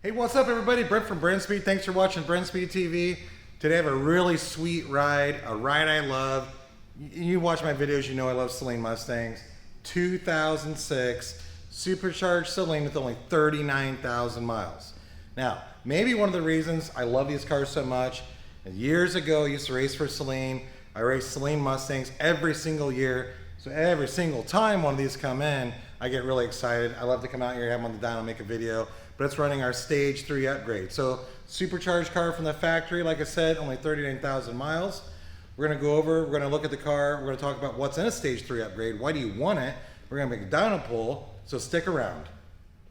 Hey, what's up everybody? Brent from Brenspeed. Thanks for watching Brenspeed TV. Today I have a really sweet ride, a ride I love. You watch my videos, you know I love Saleen Mustangs. 2006 supercharged Saleen with only 39,000 miles. Now, maybe one of the reasons I love these cars so much, years ago I used to race for Saleen. I raced Saleen Mustangs every single year. So every single time one of these come in, I get really excited. I love to come out here, have them on the dyno, make a video. But it's running our stage 3 upgrade. So supercharged car from the factory, like I said, only 39,000 miles. We're gonna go over, we're gonna look at the car, we're gonna talk about what's in a stage 3 upgrade, why do you want it? We're gonna make a dyno pull, so stick around.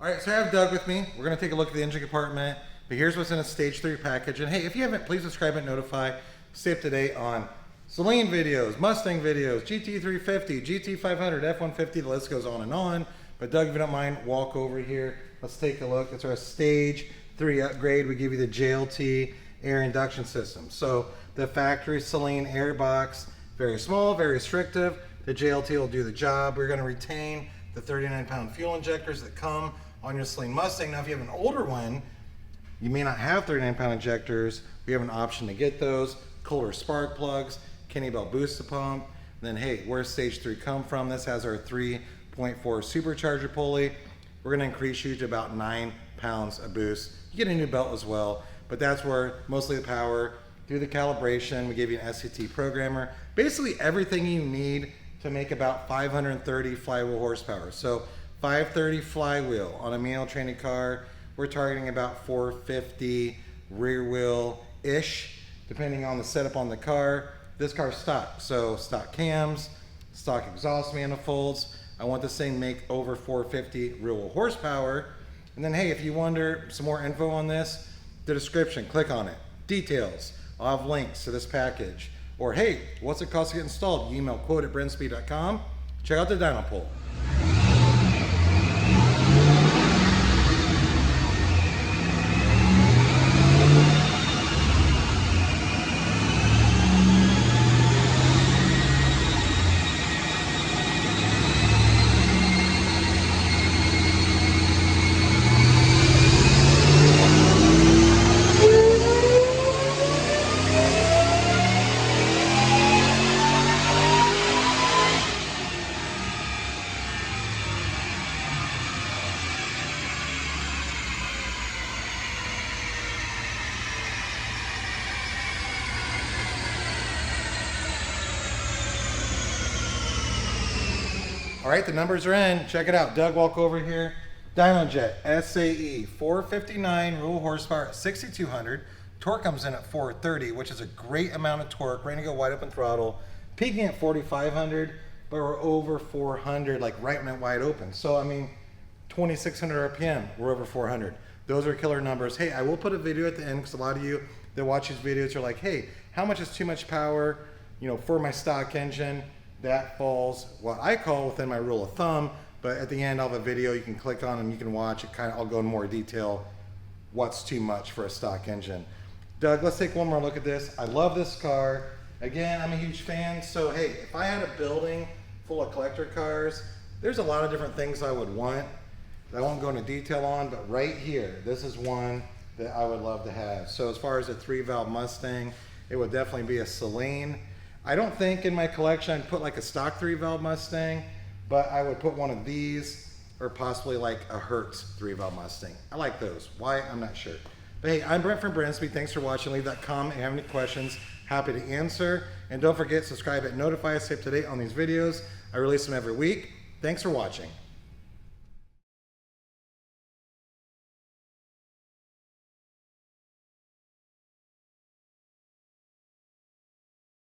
All right, so I have Doug with me. We're gonna take a look at the engine compartment, but here's what's in a stage 3 package. And hey, if you haven't, please subscribe and notify. Stay up to date on Saleen videos, Mustang videos, GT350, GT500, F150, the list goes on and on. But Doug, if you don't mind, walk over here. Let's take a look. It's our stage 3 upgrade. We give you the JLT air induction system. So the factory Saleen air box, very small, very restrictive. The JLT will do the job. We're gonna retain the 39-pound fuel injectors that come on your Saleen Mustang. Now, if you have an older one, you may not have 39-pound injectors. We have an option to get those. Kohler spark plugs, Kenny Bell booster pump. And then, hey, where's stage 3 come from? This has our 3.4 supercharger pulley. We're gonna increase you to about 9 pounds of boost. You get a new belt as well, but that's where mostly the power. Through the calibration, we give you an SCT programmer. Basically everything you need to make about 530 flywheel horsepower. So 530 flywheel on a manual training car. We're targeting about 450 rear wheel-ish, depending on the setup on the car. This car's stock, so stock cams, stock exhaust manifolds. I want this thing to make over 450 real wheel horsepower. And then, hey, if you wonder some more info on this, the description, click on it. Details, I'll have links to this package. Or hey, what's it cost to get installed? You email quote@brenspeed.com. Check out the dyno pull. All right, the numbers are in. Check it out. Doug, walk over here. DynoJet SAE 459 real horsepower at 6,200. Torque comes in at 430, which is a great amount of torque. Ready to go wide open throttle. Peaking at 4,500, but we're over 400, like right when it wide open. So I mean, 2,600 RPM. We're over 400. Those are killer numbers. Hey, I will put a video at the end because a lot of you that watch these videos are like, hey, how much is too much power? You know, for my stock engine. That falls what I call within my rule of thumb, but at the end I'll have a video you can click on and you can watch it. I'll go in more detail what's too much for a stock engine. Doug, let's take one more look at this. I love this car. Again, I'm a huge fan, so hey, if I had a building full of collector cars, there's a lot of different things I would want that I won't go into detail on, but right here, this is one that I would love to have. So as far as a 3-valve Mustang, it would definitely be a Saleen. I don't think in my collection I'd put like a stock 3-valve Mustang, but I would put one of these or possibly like a Hertz 3-valve Mustang. I like those. Why? I'm not sure. But hey, I'm Brent from Brenspeed. Thanks for watching. Leave that comment if you have any questions. Happy to answer. And don't forget, subscribe and notify us, stay up to date on these videos. I release them every week. Thanks for watching.